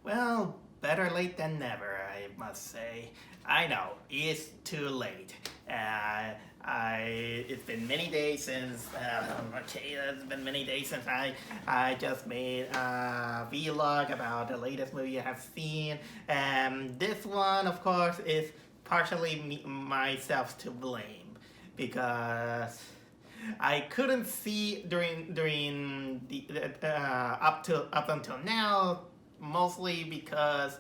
Well, better late than never, I must say. I know, it's too late. It's been many days since, it's been many days since I just made a vlog about the latest movie I have seen. This one, of course, is partially myself to blame because I couldn't see during up until now, mostly because,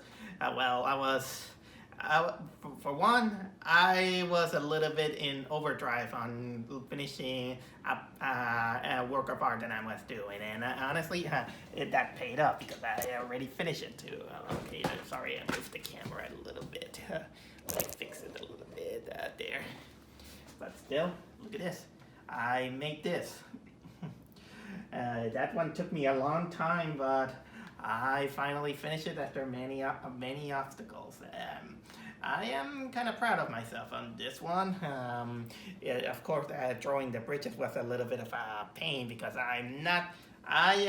for one, I was a little bit in overdrive on finishing a work of art that I was doing, and honestly, that paid off because I already finished it too. Okay, sorry, I moved the camera a little bit. Let me fix it a little bit there. But still, look at this. I made this. That one took me a long time, but I finally finished it after many obstacles. I am kind of proud of myself on this one. Of course, drawing the bridges was a little bit of a pain because I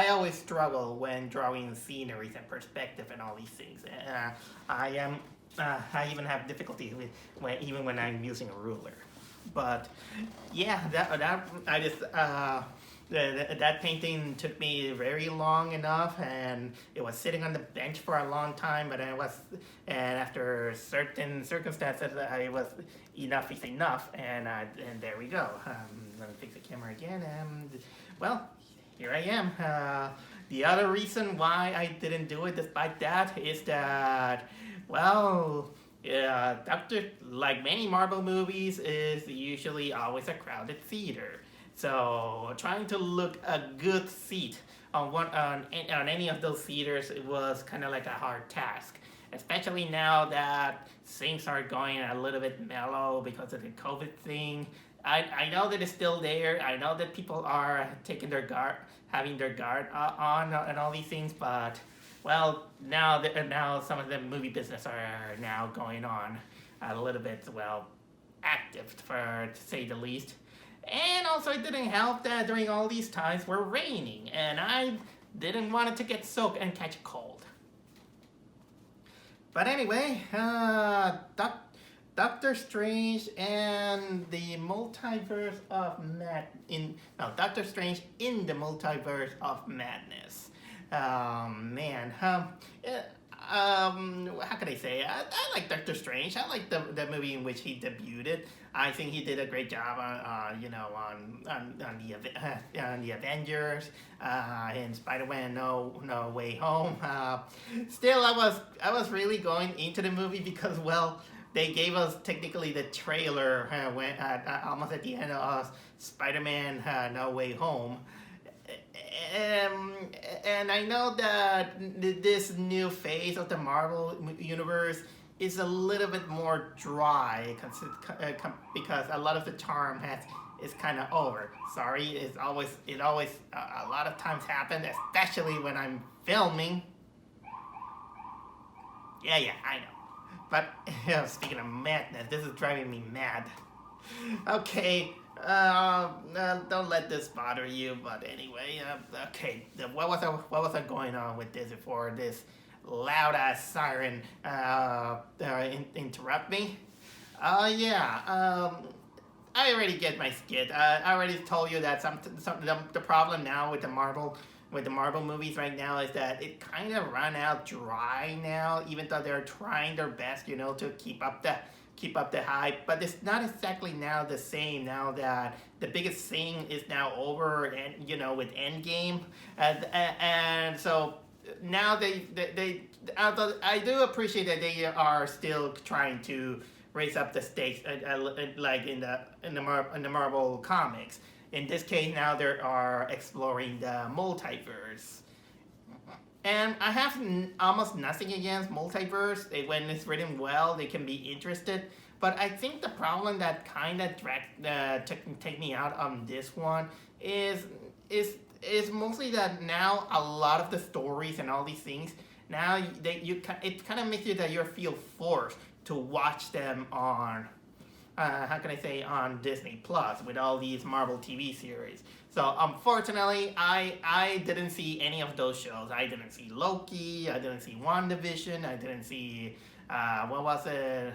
always struggle when drawing sceneries and perspective and all these things. I even have difficulty even when I'm using a ruler. But yeah, that painting took me very long enough, and it was sitting on the bench for a long time. But after certain circumstances, enough is enough, and there we go. Let me fix the camera again, and well, here I am. The other reason why I didn't do it, despite that, is that, well, yeah, like many Marvel movies, is usually always a crowded theater. So trying to look a good seat on any of those theaters, it was kind of like a hard task. Especially now that things are going a little bit mellow because of the COVID thing. I know that it's still there. I know that people are taking their guard, having their guard on and all these things, but well, now some of the movie business are now going on a little bit, well, active, to say the least. And also, it didn't help that during all these times were raining, and I didn't want it to get soaked and catch a cold. But anyway, Doctor Strange and the Multiverse of Doctor Strange in the Multiverse of Madness. Man, how can I say? I like Doctor Strange. I like the movie in which he debuted. I think he did a great job on the Avengers, in Spider-Man No Way Home. Still, I was really going into the movie because, well, they gave us technically the trailer almost at the end of Spider-Man No Way Home. And I know that this new phase of the Marvel universe is a little bit more dry because a lot of the charm is kind of over. Sorry, it always a lot of times happens, especially when I'm filming. Yeah, I know. But speaking of madness, this is driving me mad. Okay. Don't let this bother you. But anyway, okay. What was I going on with this before this loud ass siren interrupt me? I already get my skit. I already told you that the problem now with the Marvel movies right now is that it kind of run out dry now. Even though they're trying their best, to keep up the hype, but it's not exactly now the same now that the biggest thing is now over, and with Endgame, and so now I do appreciate that they are still trying to raise up the stakes, like in the Marvel comics. In this case, now they are exploring the multiverse. And I have almost nothing against multiverse. When it's written well, they can be interested. But I think the problem that kind of take me out on this one is mostly that now a lot of the stories and all these things, now it kind of makes you that you feel forced to watch them on how can I say, on Disney Plus with all these Marvel TV series. So unfortunately, I didn't see any of those shows. I didn't see Loki. I didn't see WandaVision. I didn't see what was it?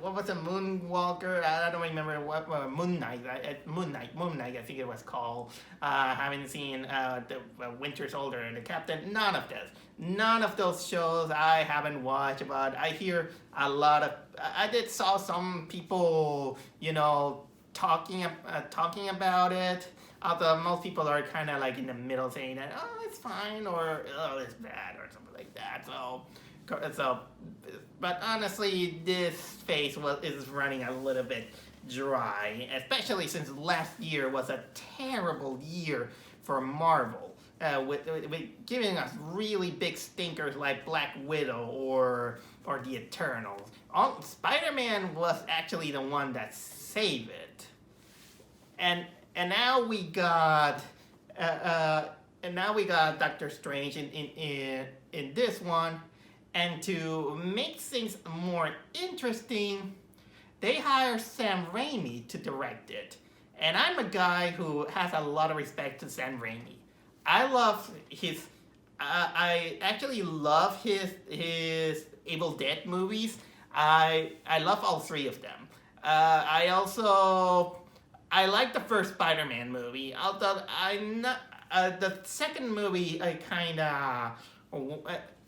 What was a Moonwalker? I don't remember what Moon Knight. Moon Knight. I think it was called. Haven't seen the Winter Soldier and the Captain. None of those shows I haven't watched. But I hear a lot of. I did saw some people, talking about it. Although most people are kind of like in the middle, saying that it's fine or it's bad or something like that. So, but honestly, this phase is running a little bit dry, especially since last year was a terrible year for Marvel, with giving us really big stinkers like Black Widow or the Eternals. Spider-Man was actually the one that saved it, and now we got Doctor Strange in this one. And to make things more interesting, they hired Sam Raimi to direct it. And I'm a guy who has a lot of respect to Sam Raimi. I actually love his Evil Dead movies. I love all three of them. I like the first Spider-Man movie. Although the second movie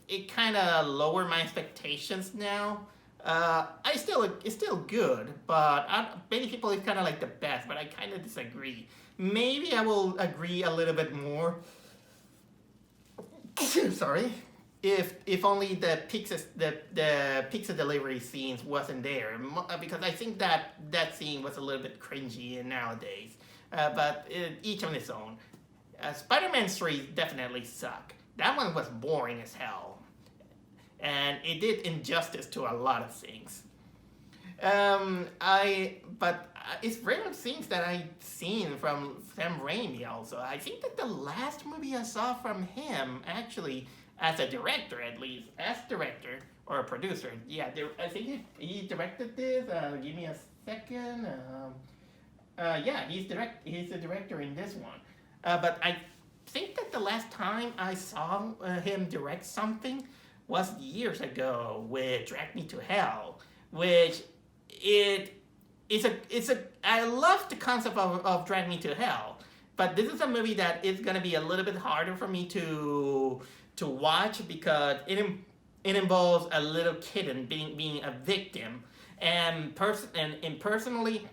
it kind of lowered my expectations now. It's still good, but many people it's kind of like the best, but I kind of disagree. Maybe I will agree a little bit more. Sorry, if only the pizza delivery scenes wasn't there, because I think that scene was a little bit cringy nowadays. But each on its own. Spider-Man 3 definitely sucked. That one was boring as hell. And it did injustice to a lot of things. But it's rare things that I've seen from Sam Raimi also. I think that the last movie I saw from him, actually, as a director at least, as director or a producer, yeah, I think he directed this. Give me a second. Yeah, he's the director in this one. But I think that the last time I saw him direct something was years ago with Drag Me to Hell, which I love the concept of Drag Me to Hell, but this is a movie that is going to be a little bit harder for me to watch because it involves a little kitten being a victim, and personally,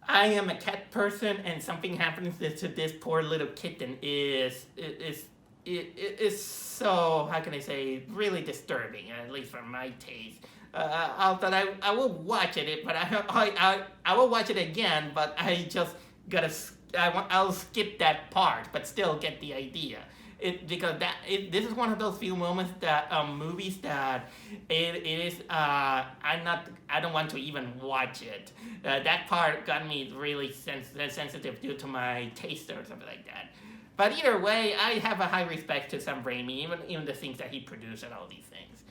I am a cat person, and something happens to this poor little kitten is so, how can I say, really disturbing, at least for my taste. Although I will watch it, but I will watch it again, but I just I'll skip that part, but still get the idea. Because this is one of those few moments that movies that I don't want to even watch it. That part got me really sensitive due to my taste or something like that. But either way, I have a high respect to Sam Raimi, even the things that he produced and all these things.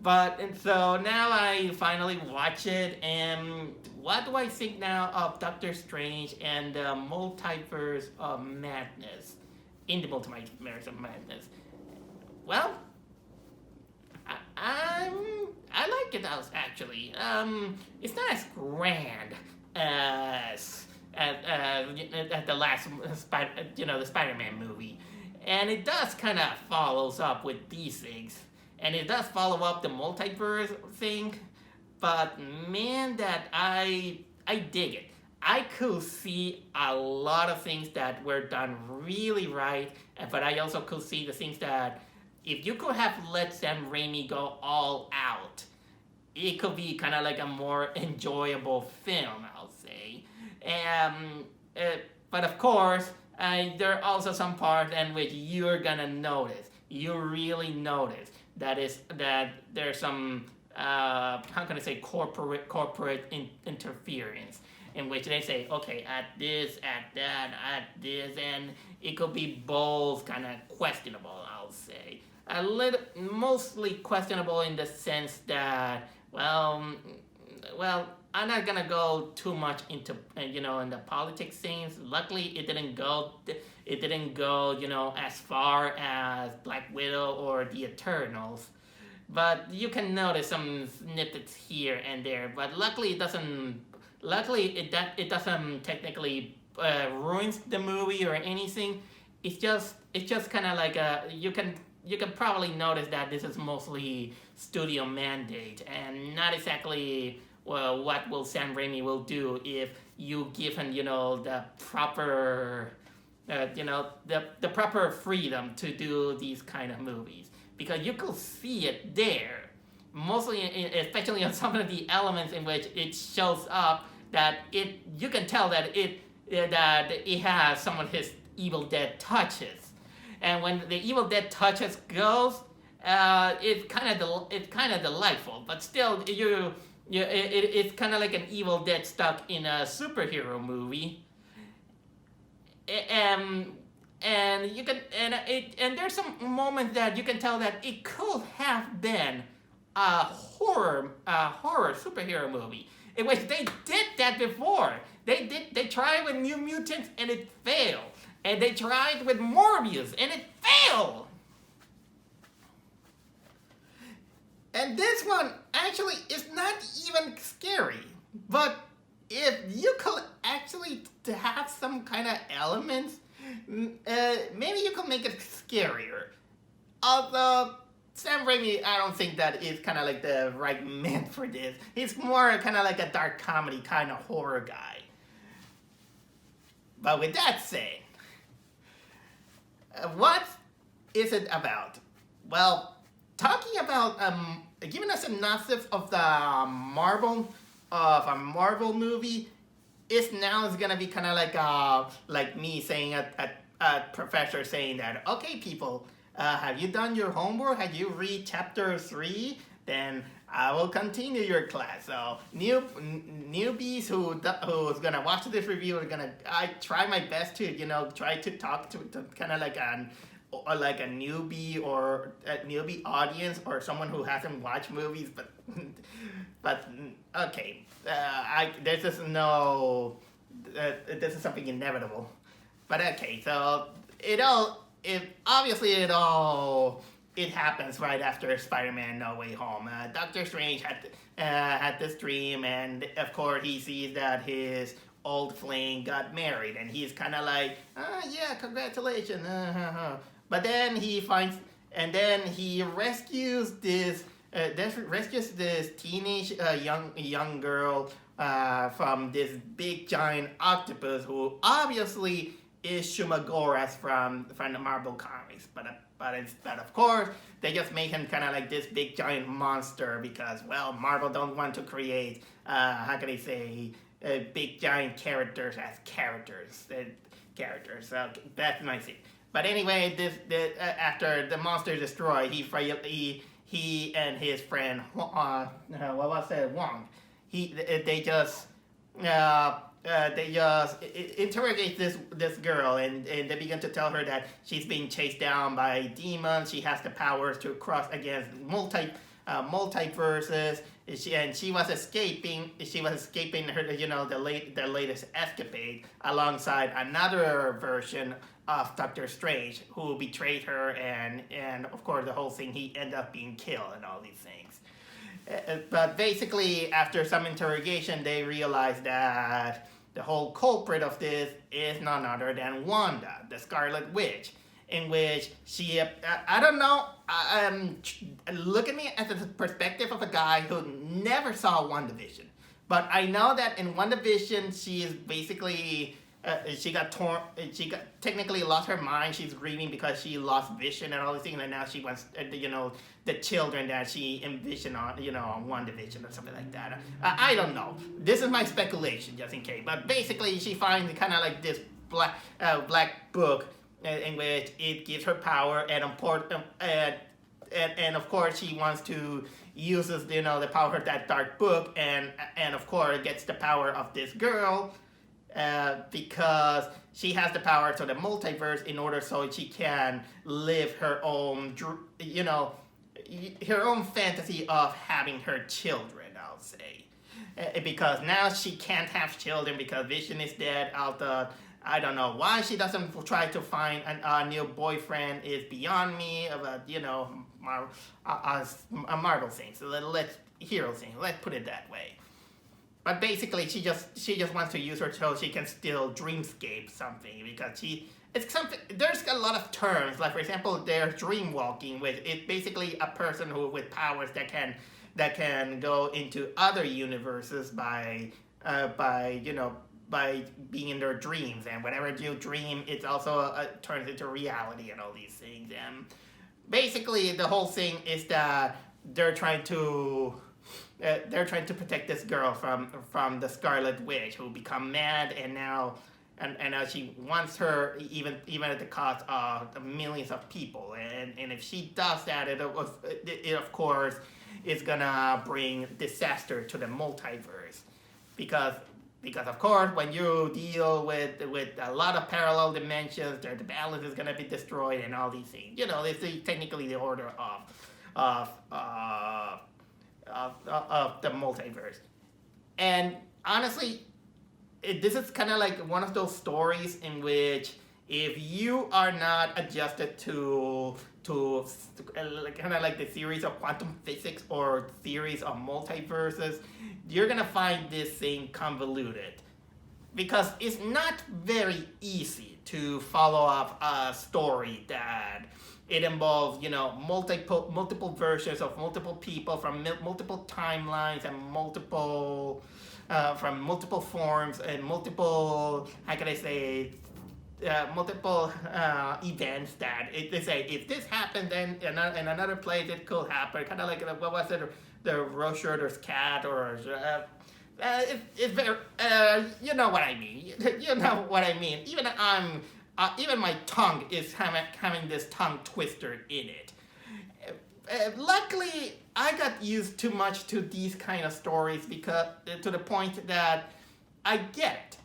And so now I finally watch it, and what do I think now of Doctor Strange and the Multiverse of Madness? In the Multiverse of Madness. Well, I like it actually. It's not as grand as the last the Spider-Man movie, and it does kind of follows up with these things, and it does follow up the multiverse thing. But man, that I dig it. I could see a lot of things that were done really right, but I also could see the things that if you could have let Sam Raimi go all out, it could be kind of like a more enjoyable film, I'll say. But of course, there are also some parts in which you're gonna notice. You really notice that there's some how can I say corporate interference, in which they say, okay, at this, at that, at this, and it could be both kind of questionable, I'll say. Mostly questionable in the sense that, well, well, I'm not gonna go too much into in the politics scenes. Luckily, it didn't go as far as Black Widow or the Eternals. But you can notice some snippets here and there. But luckily, it doesn't. Luckily, it doesn't technically ruins the movie or anything. It's just kind of like you can probably notice that this is mostly studio mandate and not exactly what will Sam Raimi will do if you give him the proper the proper freedom to do these kind of movies, because you could see it there, mostly especially on some of the elements in which it shows up that you can tell that it has some of his Evil Dead touches, and when the Evil Dead touches goes, it's kind of delightful, but still it's kind of like an Evil Dead stuck in a superhero movie. And you can and there's some moments that you can tell that it could have been a horror superhero movie, in which they did that before. They tried with New Mutants and it failed, and they tried with Morbius and it failed. And this one actually is not even scary, but if you could actually have some kind of elements, maybe you could make it scarier. Although Sam Raimi, I don't think that is kind of like the right man for this. He's more kind of like a dark comedy kind of horror guy. But with that said, what is it about? Well, talking about giving a synopsis of the Marvel movie is gonna be kind of like me saying a professor saying that, okay, people, have you done your homework? Have you read chapter 3? Then I will continue your class. So newbies who's gonna watch this review I try my best to try to talk to kind of like a newbie or a newbie audience or someone who hasn't watched movies, but okay, there's just no this is something inevitable. But okay, so it happens right after Spider-Man No Way Home. Doctor Strange had this dream, and of course he sees that his old flame got married, and he's kind of like, yeah, congratulations. But then he rescues this teenage young girl from this big giant octopus who obviously is Shumagoras from the Marvel comics, but of course they just make him kind of like this big giant monster because, well, Marvel don't want to create how can I say big giant characters as characters. So that's nice. But anyway, after the monster is destroyed, he and his friend Wong, they just interrogate this girl, and they begin to tell her that she's being chased down by demons. She has the powers to cross against multiverses. She was escaping her the latest escapade alongside another version of Doctor Strange who betrayed her, and of course the whole thing, he ended up being killed and all these things. But basically, after some interrogation, they realized that the whole culprit of this is none other than Wanda, the Scarlet Witch, in which she, I don't know, look at me as the perspective of a guy who never saw WandaVision. But I know that in WandaVision, she is basically, she technically lost her mind. She's grieving because she lost vision and all these things, and now she wants, the children that she envisioned on WandaVision or something like that. I don't know. This is my speculation, just in case. But basically, she finds kind of like this black book in which it gives her power, and of course she wants to uses the power of that dark book, and of course gets the power of this girl. Because she has the power to the multiverse in order so she can live her own, her own fantasy of having her children, I'll say. because now she can't have children because Vision is dead. I don't know why she doesn't try to find a new boyfriend is beyond me. But a Marvel thing. So let's hero thing. Let's put it that way. But basically, she just wants to use her so she can still dreamscape something because it's something. There's a lot of terms, like for example, there's dream walking, which is basically a person with powers that can go into other universes by being in their dreams, and whatever you dream, it's also turns into reality and all these things. And basically, the whole thing is that they're trying to protect this girl from the Scarlet Witch, who become mad, and now she wants her even at the cost of millions of people. And if she does that, it of course is gonna bring disaster to the multiverse, because of course when you deal with a lot of parallel dimensions, the balance is gonna be destroyed and all these things. It's technically the order of the multiverse. And honestly, this is kind of like one of those stories in which if you are not adjusted to kind of like the theories of quantum physics or theories of multiverses, you're gonna find this thing convoluted, because it's not very easy to follow up a story that it involves, multiple versions of multiple people from multiple timelines and from multiple forms and multiple, how can I say, multiple events that they say if this happened, then in another place it could happen. Kind of like what was it, the Rorschach's cat, or it's very you know what I mean. You know what I mean. Even my tongue is having this tongue twister in it. Luckily, I got used too much to these kind of stories, because to the point that I get it.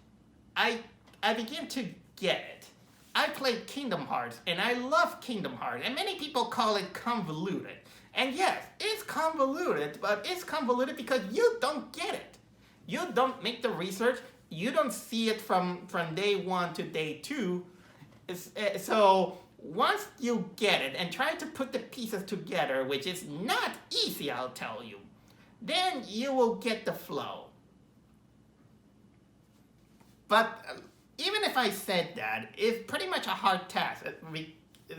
I begin to get it. I played Kingdom Hearts, and I love Kingdom Hearts, and many people call it convoluted. And yes, it's convoluted, but it's convoluted because you don't get it. You don't make the research. You don't see it from day 1 to day 2. So once you get it and try to put the pieces together, which is not easy, I'll tell you, then you will get the flow. But even if I said that, it's pretty much a hard task,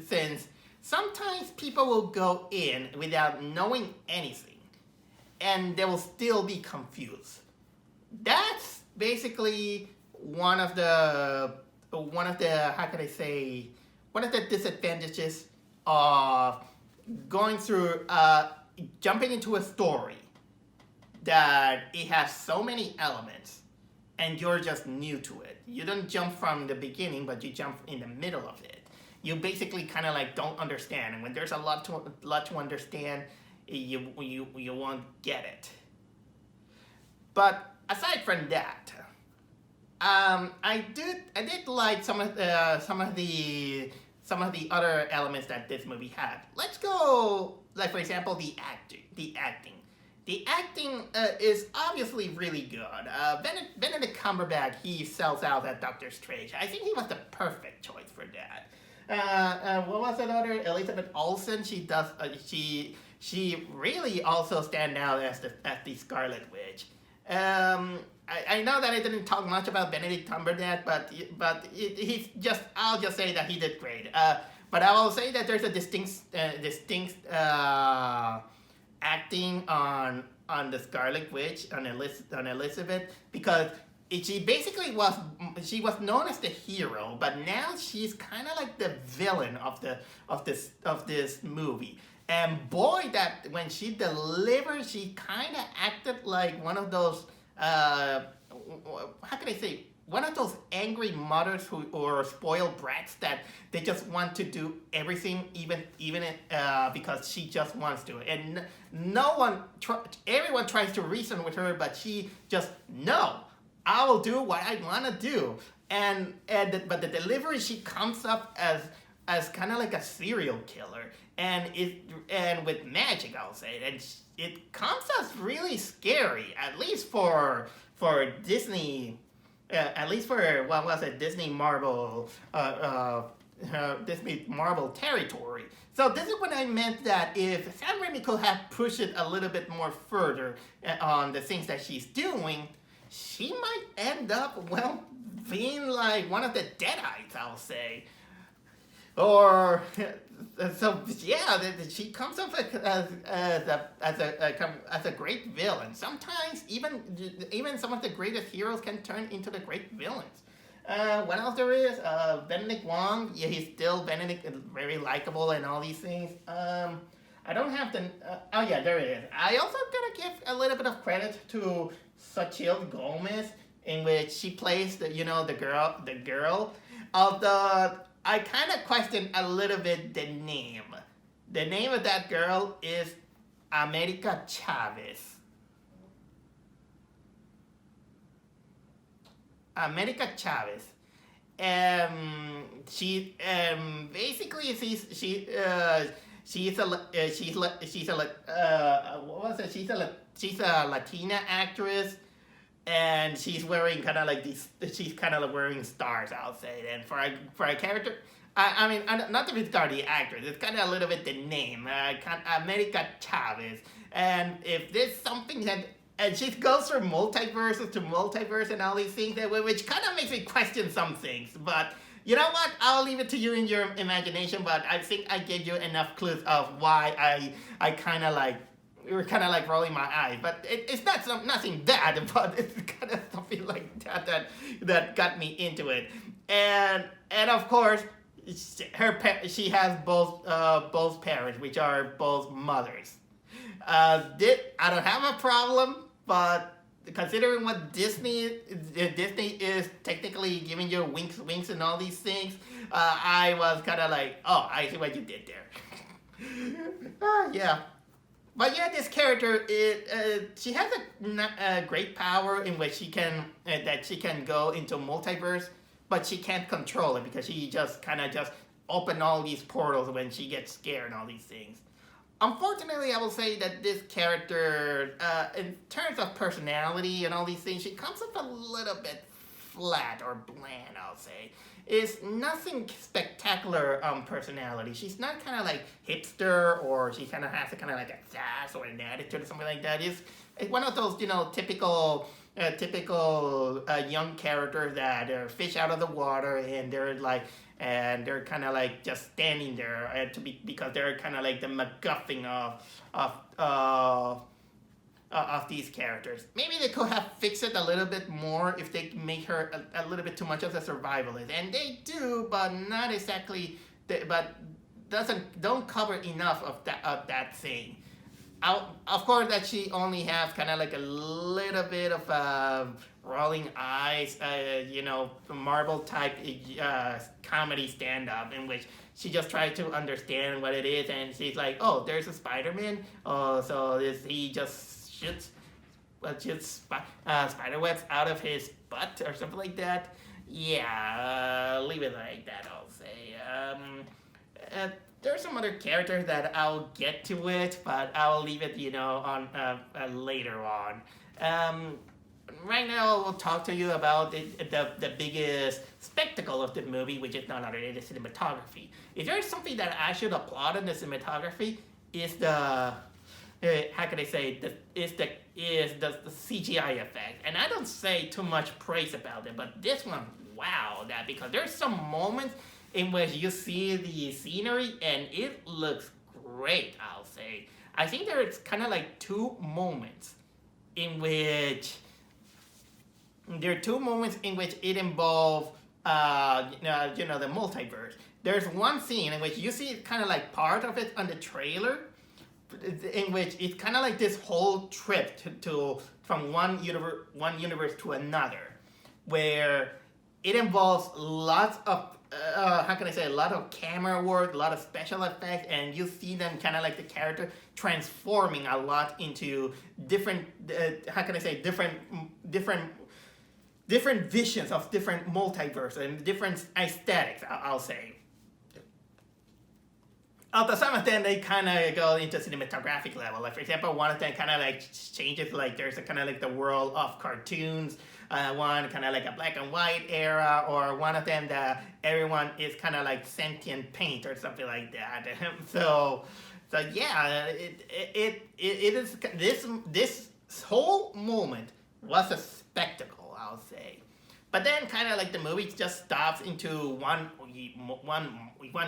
since sometimes people will go in without knowing anything, and they will still be confused. That's basically one of the how can I say, one of the disadvantages of going through jumping into a story that it has so many elements and you're just new to it. You don't jump from the beginning, but you jump in the middle of it. You basically kind of like don't understand, and when there's a lot to understand, you won't get it. But aside from that, I did like some of the other elements that this movie had. Let's go, like for example, the acting. The acting is obviously really good. Benedict Cumberbatch, he sells out at Doctor Strange. I think he was the perfect choice for that. What was another? Elizabeth Olsen. She does. She really also stand out as the Scarlet Witch. I know that I didn't talk much about Benedict Cumberbatch, but he's just. I'll just say that he did great. But I will say that there's a distinct acting on the Scarlet Witch, on Elizabeth, because she basically was known as the hero, but now she's kind of like the villain of this movie. And boy, that when she delivered, she kind of acted like one of those how can I say, one of those angry mothers or spoiled brats that they just want to do everything, even because she just wants to. And everyone tries to reason with her, but she just, no, I will do what I want to do. But the delivery, she comes up as as kind of like a serial killer, and with magic, I'll say, and it comes as really scary, at least for Disney, at least for what was it, Disney Marvel territory. So this is what I meant, that if Sam Raimi could have pushed it a little bit more further on the things that she's doing, she might end up, well, being like one of the Deadites, I'll say. Or so yeah, she comes up as a great villain. Sometimes even some of the greatest heroes can turn into the great villains. What else there is? Benedict Wong. Yeah, he's still Benedict, very likable and all these things. I don't have the. Oh yeah, there it is. I also gotta give a little bit of credit to Xochitl Gomez, in which she plays the girl. Although I kind of question a little bit the name. The name of that girl is America Chavez. America Chavez. Basically she's a Latina actress, and she's wearing kind of like these. She's kind of like wearing stars, I'll say. And for a character, I mean, not to discard the actress, it's kind of a little bit the name, America Chavez. And if there's something that, and she goes from multiverses to multiverse and all these things, which kind of makes me question some things. But you know what? I'll leave it to you in your imagination. But I think I gave you enough clues of why I kind of like. We were kind of like rolling my eyes, but it's nothing bad, but it's kind of something like that got me into it. And of course, she has both parents, which are both mothers. I don't have a problem, but considering what Disney is technically giving you winks and all these things, I was kind of like, oh, I see what you did there. Yeah. But yeah, this character, she has a great power in which she can go into multiverse, but she can't control it because she just open all these portals when she gets scared and all these things. Unfortunately, I will say that this character, in terms of personality and all these things, she comes up a little bit flat or bland, I'll say. Is nothing spectacular personality. She's not kind of like hipster, or she kind of has a kind of like a sass or an attitude or something like that. It's one of those, typical young characters that are fish out of the water, and they're kind of like just standing there because they're kind of like the MacGuffin of these characters. Maybe they could have fixed it a little bit more if they make her a little bit too much of a survivalist, and they do, but not exactly. But don't cover enough of that thing. Of course, that she only has kind of like a little bit of rolling eyes, Marvel type comedy stand up in which she just tries to understand what it is, and she's like, oh, there's a Spider-Man. Oh, so he just shoots spider webs out of his butt or something like that. Yeah, leave it like that, I'll say. There's some other characters that I'll get to it, but I'll leave it, on later on. Right now, we'll talk to you about the biggest spectacle of the movie, which is none other than the cinematography. If there's something that I should applaud in the cinematography, is the how can I say, the CGI effect. And I don't say too much praise about it, but this one, wow, because there's some moments in which you see the scenery and it looks great, I'll say. I think there's kind of like two moments in which it involves the multiverse. There's one scene in which you see kind of like part of it on the trailer, in which it's kind of like this whole trip from one universe to another, where it involves lots of a lot of camera work, a lot of special effects, and you see them kind of like the character transforming a lot into different different visions of different multiverse and different aesthetics, I'll say. although some of them they kind of go into cinematographic level. Like for example, one of them kind of like changes. Like there's a kind of like the world of cartoons. One kind of like a black and white era, or one of them that everyone is kind of like sentient paint or something like that. So yeah, it is this whole moment was a spectacle, I'll say. But then kind of like the movie just stops into one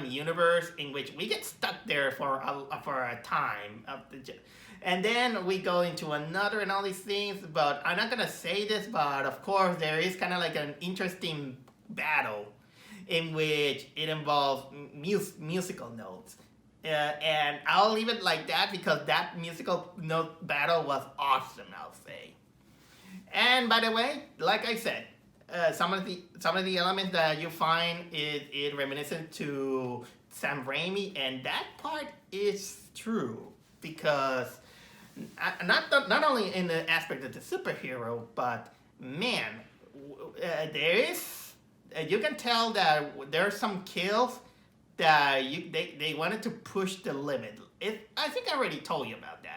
universe in which we get stuck there for a time and then we go into another and all these things. But I'm not gonna say this, but of course there is kind of like an interesting battle in which it involves musical notes. And I'll leave it like that because that musical note battle was awesome, I'll say. And by the way, like I said, some of the elements that you find is reminiscent to Sam Raimi, and that part is true because not only in the aspect of the superhero, but man, there is you can tell that there are some kills that they wanted to push the limit. I think I already told you about that.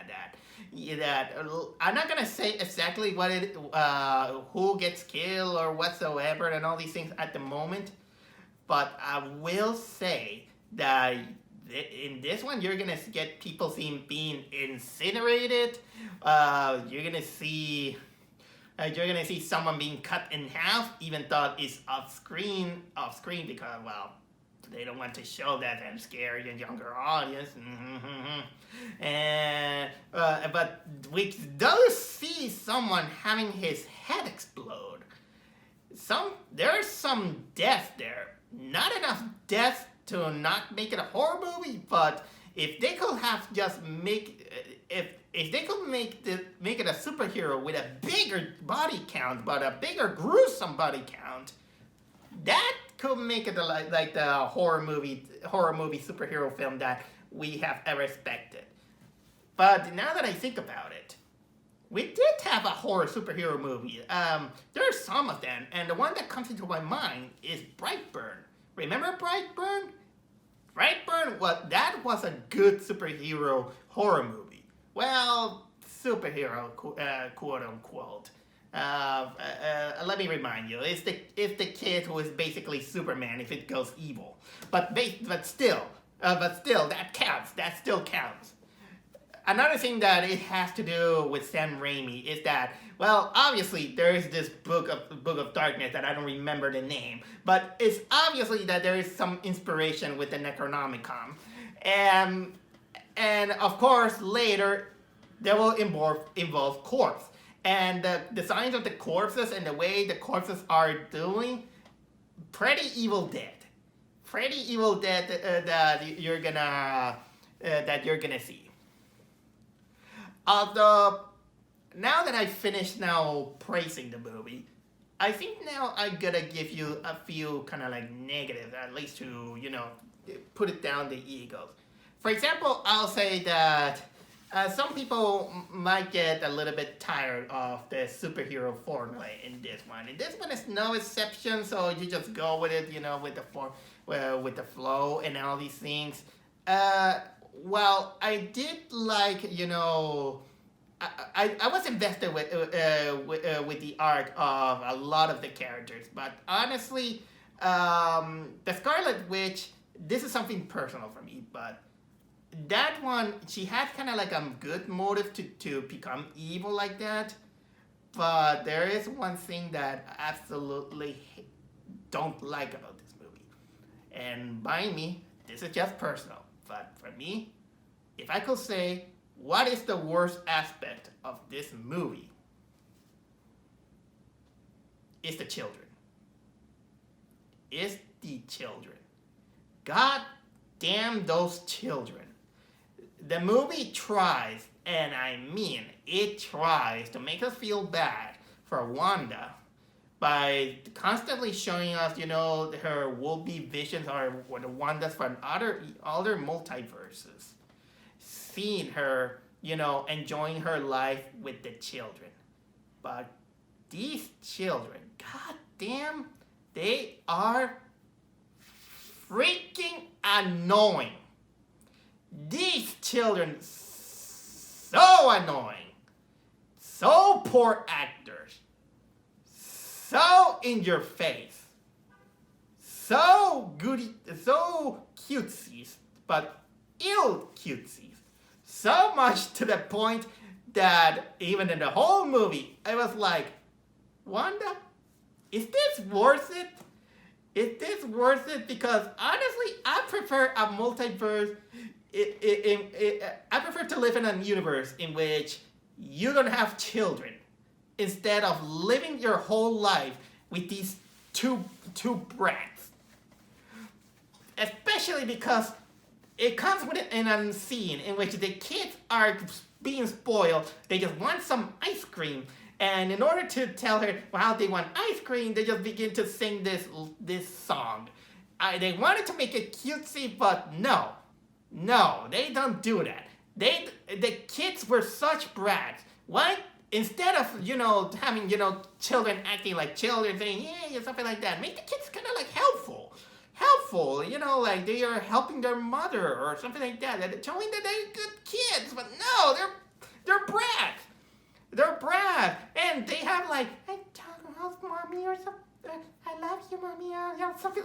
That I'm not gonna say exactly what who gets killed or whatsoever and all these things at the moment, but I will say that in this one you're gonna get people being incinerated. You're gonna see someone being cut in half, even though it's off screen because well, they don't want to show that and scare a younger audience. And but we do see someone having his head explode. There's some death there. Not enough death to not make it a horror movie, but if they could have just if they could make it a superhero with a bigger body count, but a bigger gruesome body count, that could make it like the horror movie superhero film that we have ever expected. But now that I think about it, we did have a horror superhero movie. There are some of them, and the one that comes into my mind is Brightburn. Remember Brightburn? Brightburn, that was a good superhero horror movie. Well, superhero, quote unquote. Let me remind you, it's the kid who is basically Superman if it goes evil. But still, that counts. That still counts. Another thing that it has to do with Sam Raimi is that, well, obviously there is this book of darkness that I don't remember the name, but it's obviously that there is some inspiration with the Necronomicon, and of course later they will involve corpse. And the designs of the corpses and the way the corpses are doing, pretty Evil Dead. Pretty Evil Dead that you're gonna see. Although, now that I finished praising the movie, I think now I'm gonna give you a few kind of like negatives, at least to, put it down the egos. For example, I'll say that some people might get a little bit tired of the superhero formula in this one. And this one is no exception, so you just go with it, with the flow and all these things. Well, I did like, I was invested with the arc of a lot of the characters, but honestly, the Scarlet Witch, this is something personal for me, but that one, she had kind of like a good motive to become evil like that, but there is one thing that I absolutely don't like about this movie. And by me, this is just personal, but for me, if I could say, what is the worst aspect of this movie? It's the children. It's the children. God damn those children. The movie tries, and I mean it tries, to make us feel bad for Wanda by constantly showing us, her would-be visions or the Wandas from other multiverses. Seeing her, enjoying her life with the children. But these children, god damn, they are freaking annoying. These children so annoying, so poor actors, so in your face, so goody, so cutesies, but ill cutesies. So much to the point that even in the whole movie, I was like, Wanda, is this worth it? Is this worth it? Because honestly, I prefer a multiverse. I prefer to live in a universe in which you don't have children, instead of living your whole life with these two brats. Especially because it comes with in a scene in which the kids are being spoiled. They just want some ice cream. And in order to tell her how they want ice cream, they just begin to sing this song. They wanted to make it cutesy, but no, they don't do that. The kids were such brats. Why? Instead of having children acting like children, saying yeah something like that, make the kids kind of like helpful, like they are helping their mother or something like that, showing that they're good kids. But no, they're brats. They're brats, and they have like, I talk about mommy or something. I love you, mommy, or something.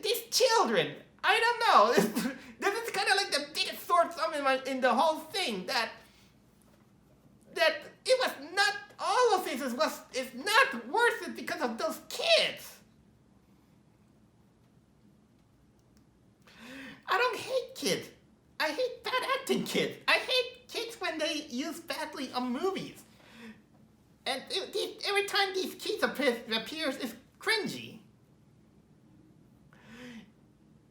These children, I don't know. This is kind of like the biggest sore thumb in the whole thing. That it was not all of this. It's not worth it because of those kids. I don't hate kids. I hate bad acting kids. I hate kids when they use badly on movies. And every time these kids appears, it's cringy.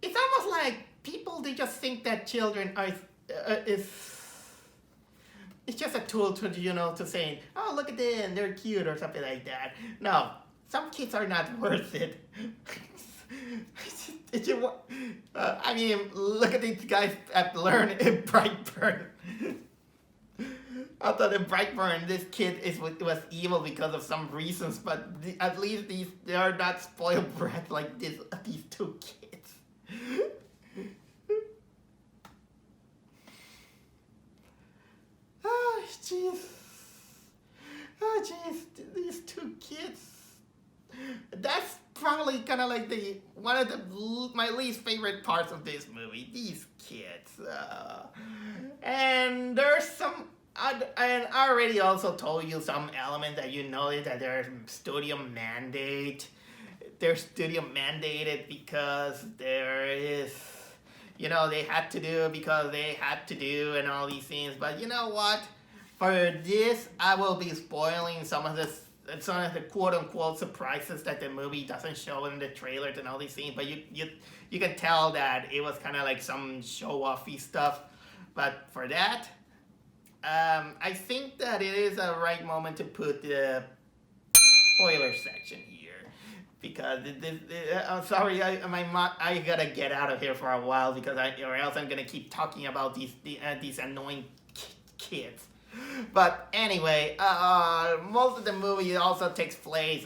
It's almost like people, they just think that children are it's just a tool to to say, oh look at them, they're cute or something like that. No, some kids are not worth it. I mean, look at these guys at Learn in Brightburn. I thought in Brightburn, this kid was evil because of some reasons, but at least they are not spoiled brats like these two kids. Oh, jeez. Oh, jeez. These two kids. That's probably kind of like one of my least favorite parts of this movie. These kids. And there's some... And I already also told you some element that that there's studio mandate. They're studio mandated because there is... they had to do because they had to do and all these things. But you know what? For this, I will be spoiling some of the quote-unquote surprises that the movie doesn't show in the trailers and all these things. But you can tell that it was kind of like some show-offy stuff. But for that, I think that it is a right moment to put the spoiler section here. Because I'm sorry, I gotta get out of here for a while or else I'm gonna keep talking about these annoying kids. But anyway, most of the movie also takes place.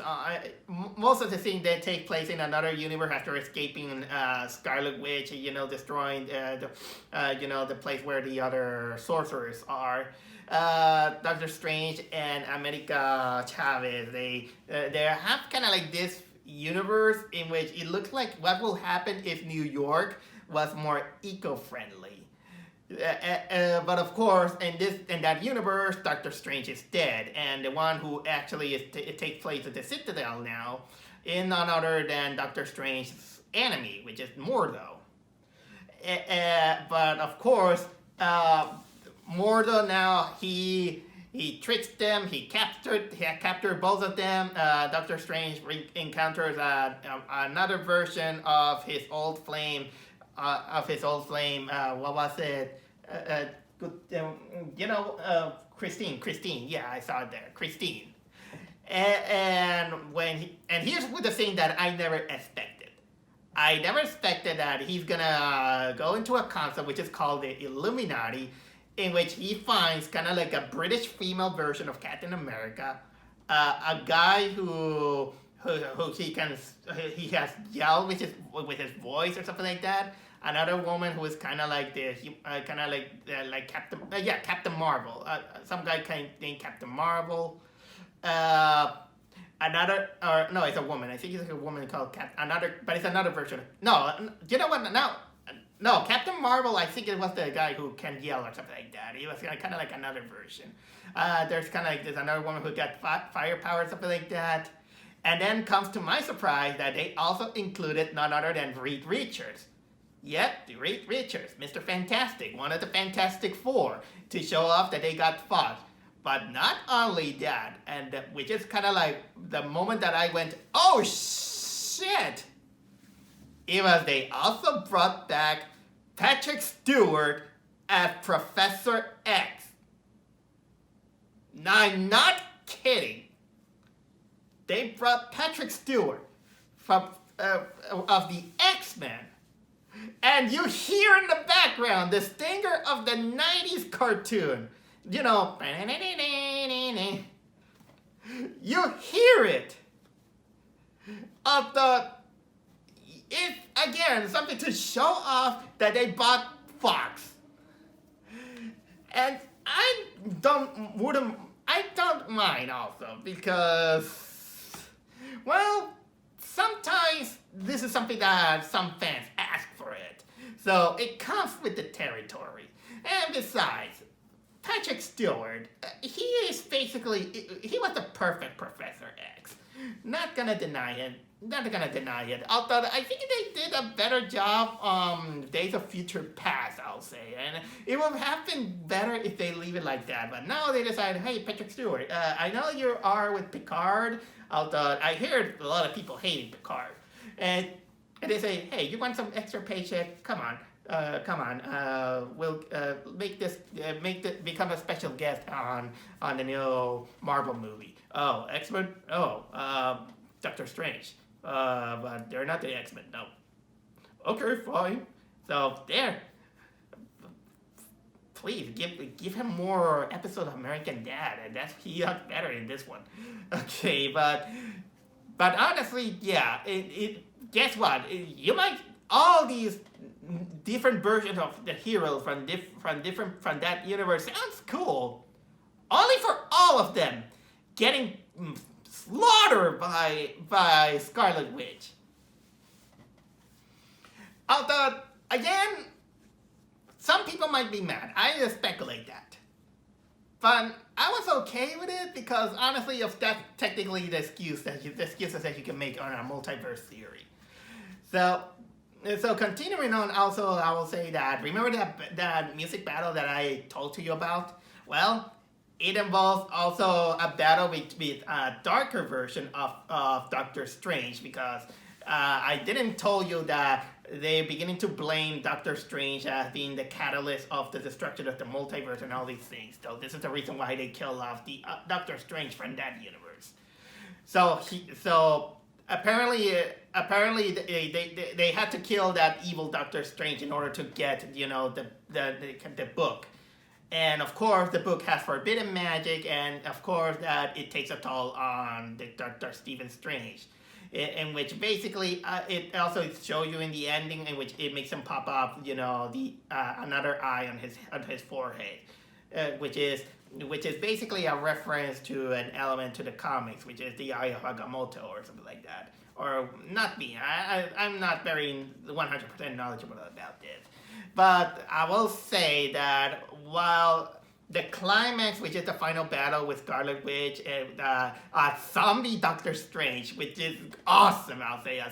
Most of the things that take place in another universe after escaping Scarlet Witch. Destroying the place where the other sorcerers are. Doctor Strange and America Chavez. They have kind of like this universe in which it looks like what will happen if New York was more eco-friendly. But of course, in that universe, Doctor Strange is dead, and the one who actually it takes place at the Citadel now is none other than Doctor Strange's enemy, which is Mordo. But of course, Mordo now he tricks them. He captured both of them. Doctor Strange encounters another version of his old flame. What was it? Christine. Yeah, I saw it there. Christine. And here's the thing that I never expected. I never expected that he's gonna go into a concept which is called the Illuminati, in which he finds kind of like a British female version of Captain America, a guy who he has yelled with his voice or something like that. another woman who is kind of like like Captain Marvel. Some guy named Captain Marvel. Another, or no, it's a woman. I think it's a woman called but it's another version. No, you know what? No, Captain Marvel. I think it was the guy who can yell or something like that. He was kind of like another version. There's another woman who got fire power or something like that. And then comes to my surprise that they also included none other than Reed Richards. Yep, Reed Richards, Mr. Fantastic, one of the Fantastic Four, to show off that they got fought. But not only that, and which is kind of like the moment that I went, oh shit! It was they also brought back Patrick Stewart as Professor X. Now, I'm not kidding. They brought Patrick Stewart from of the X-Men. And you hear in the background the stinger of the 90s cartoon. You know, you hear it. Again, something to show off that they bought Fox. And I don't mind also, because, well, sometimes this is something that some fans ask for it. So it comes with the territory. And besides, Patrick Stewart, he was the perfect Professor X. Not gonna deny it. Although I think they did a better job on Days of Future Past, I'll say. And it would have been better if they leave it like that. But now they decided, hey, Patrick Stewart, I know you are with Picard. Although I hear a lot of people hating Picard. And they say, hey, you want some extra paycheck? Come on. We'll become a special guest on the new Marvel movie. Oh, X-Men? Oh, Doctor Strange. But they're not the X-Men, no. Okay, fine. So, there. Please, give him more episodes of American Dad, and he got better in this one. Okay, but honestly, yeah, guess what? All these different versions of the heroes from that universe sounds cool. Only for all of them getting slaughtered by Scarlet Witch. Although, again, some people might be mad. I just speculate that. But I was okay with it because, honestly, if that's technically the excuses that you can make on a multiverse theory. So continuing on, also, I will say that, remember that music battle that I told to you about? Well, it involves also a battle with a darker version of Doctor Strange, because I didn't tell you that they're beginning to blame Doctor Strange as being the catalyst of the destruction of the multiverse and all these things. So this is the reason why they killed off the Doctor Strange from that universe. So apparently they had to kill that evil Doctor Strange in order to get, the book. And of course, the book has forbidden magic, and of course that it takes a toll on the Dr. Stephen Strange, in which basically it also shows you in the ending in which it makes him pop up, another eye on his forehead, which is basically a reference to an element to the comics, which is the Eye of Agamotto or something like that. Or not me. I'm not very 100% knowledgeable about this. But I will say that while the climax, which is the final battle with Scarlet Witch and zombie Doctor Strange, which is awesome, I'll say,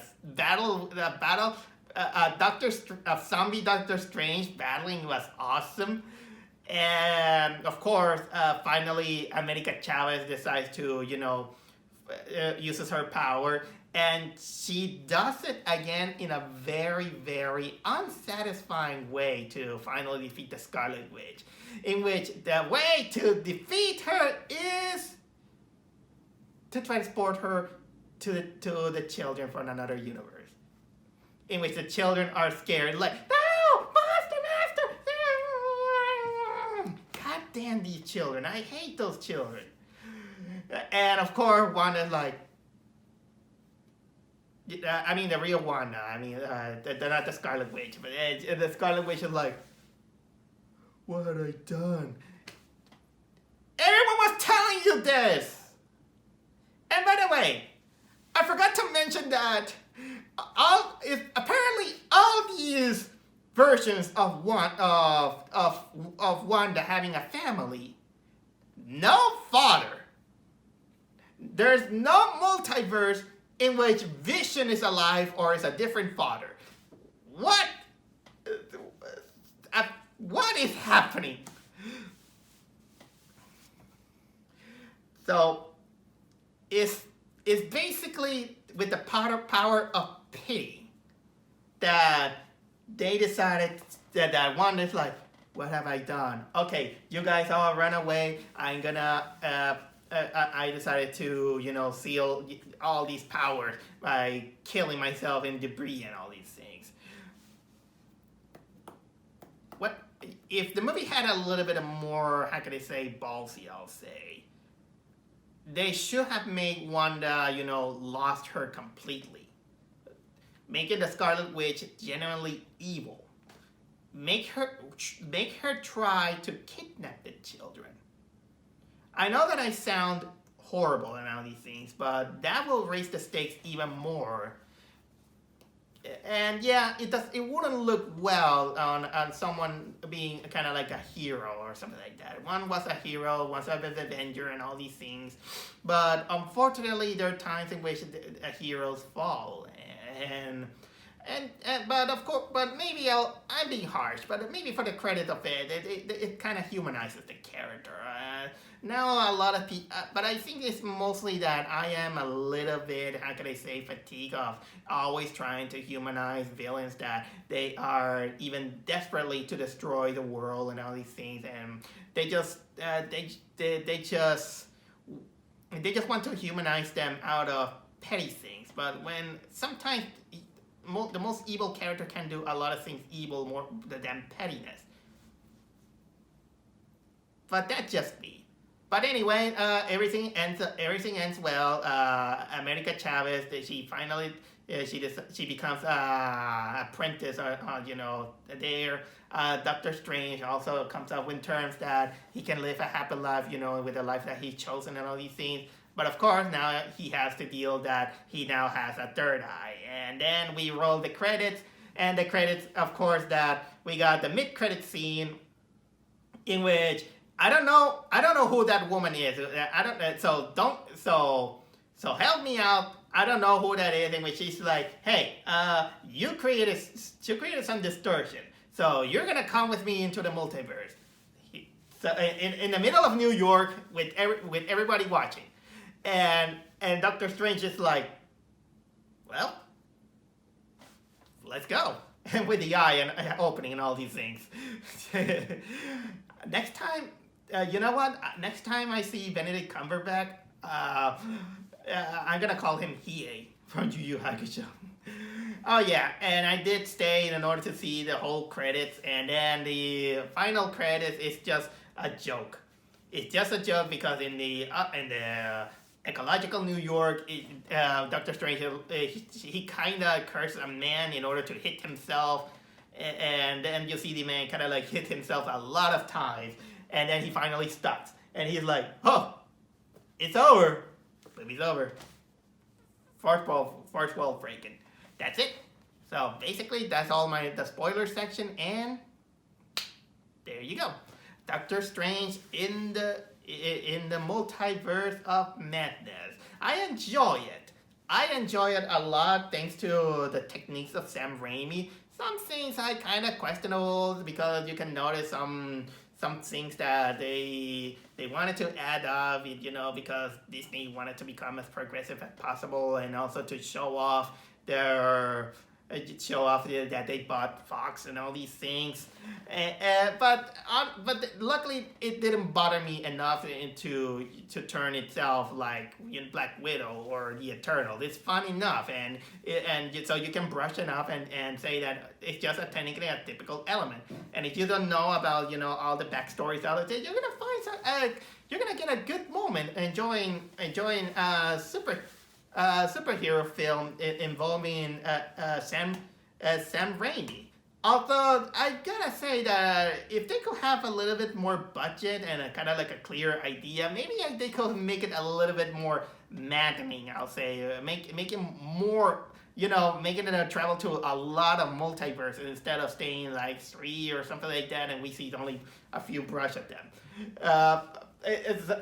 zombie Doctor Strange battling was awesome. And of course, finally, America Chavez decides to, uses her power. And she does it again in a very, very unsatisfying way to finally defeat the Scarlet Witch. In which the way to defeat her is to transport her to the children from another universe. In which the children are scared, like, no, master! God damn these children, I hate those children. And of course, Wanda's like, I mean, the real Wanda. I mean, they're not the Scarlet Witch, but the Scarlet Witch is like, what had I done? Everyone was telling you this! And by the way, I forgot to mention that apparently all these versions of Wanda having a family, no father. There's no multiverse in which Vision is alive or is a different father. What? What is happening? So, it's basically with the power of pity that they decided that one is like, what have I done? Okay, you guys all run away. I'm gonna. I decided to, seal all these powers by killing myself in debris and all these things. What if the movie had a little bit of more? How could I say ballsy? I'll say. They should have made Wanda, lost her completely. Making the Scarlet Witch genuinely evil. Make her try to kidnap the children. I know that I sound horrible and all these things, but that will raise the stakes even more. And yeah, it wouldn't look well on someone being kind of like a hero or something like that. One was a hero, one was an avenger and all these things. But unfortunately, there are times in which heroes fall. But of course, but maybe I'm being harsh, but maybe for the credit of it kind of humanizes the character. Now a lot of people, but I think it's mostly that I am a little bit, how can I say, fatigued of always trying to humanize villains that they are even desperately to destroy the world and all these things, and they just want to humanize them out of petty things. But when sometimes the most evil character can do a lot of things evil more than pettiness. But that's just me. But anyway, everything ends well. America Chavez, she finally she becomes apprentice, there. Doctor Strange also comes up with terms that he can live a happy life, with the life that he's chosen and all these things. But of course, now he has to deal that he now has a third eye. And then we roll the credits, and the credits, of course, that we got the mid-credit scene in which I don't know who that woman is. So help me out. I don't know who that is, in which she's like, hey, you created some distortion, so you're gonna come with me into the multiverse. So in the middle of New York with everybody watching. And Doctor Strange is like, well, let's go. And with the eye and opening and all these things. Next time, you know what? Next time I see Benedict Cumberbatch, I'm gonna call him Hiei from Yu Yu Hakusho. Oh yeah, and I did stay in order to see the whole credits, and then the final credits is just a joke. It's just a joke because in the ecological New York, Doctor Strange, he kind of cursed a man in order to hit himself, and then you see the man kind of like hit himself a lot of times, and then he finally stops, and he's like, oh, it's over. Movie's over. Fourth wall breaking. That's it. So basically, that's all the spoiler section, and there you go. Doctor Strange in the Multiverse of Madness. I enjoy it. I enjoy it a lot thanks to the techniques of Sam Raimi. Some things I kind of questionable because you can notice some things that they wanted to add up, because Disney wanted to become as progressive as possible and also to show off that they bought Fox and all these things. But luckily it didn't bother me enough to turn itself like Black Widow or the Eternal. It's fun enough, and so you can brush it up and say that it's just technically a typical element. And if you don't know about all the backstories out there, you're gonna get a good moment enjoying super superhero film involving Sam Raimi. Although I gotta say that if they could have a little bit more budget and a kind of like a clear idea, maybe they could make it a little bit more maddening. I'll say make it more, making it a travel to a lot of multiverses instead of staying like three or something like that, and we see only a few brush of them. Uh,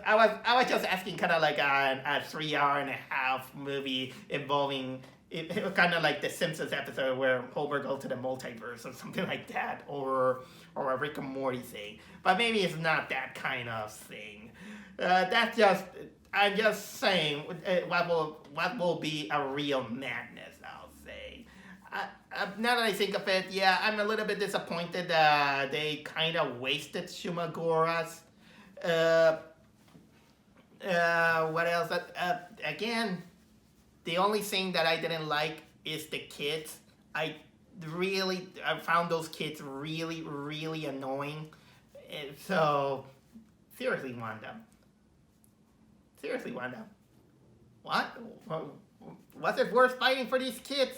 I was just asking kind of like a 3 hour and a half movie involving it was kind of like the Simpsons episode where Homer goes to the multiverse or something like that, or a Rick and Morty thing. But maybe it's not that kind of thing. That's just I'm just saying what will be a real madness. I'll say. Now that I think of it, yeah, I'm a little bit disappointed that they kind of wasted Shumagoras. What else? Again, the only thing that I didn't like is the kids. I found those kids really, really annoying. So, seriously, Wanda. Seriously, Wanda. What? Was it worth fighting for these kids?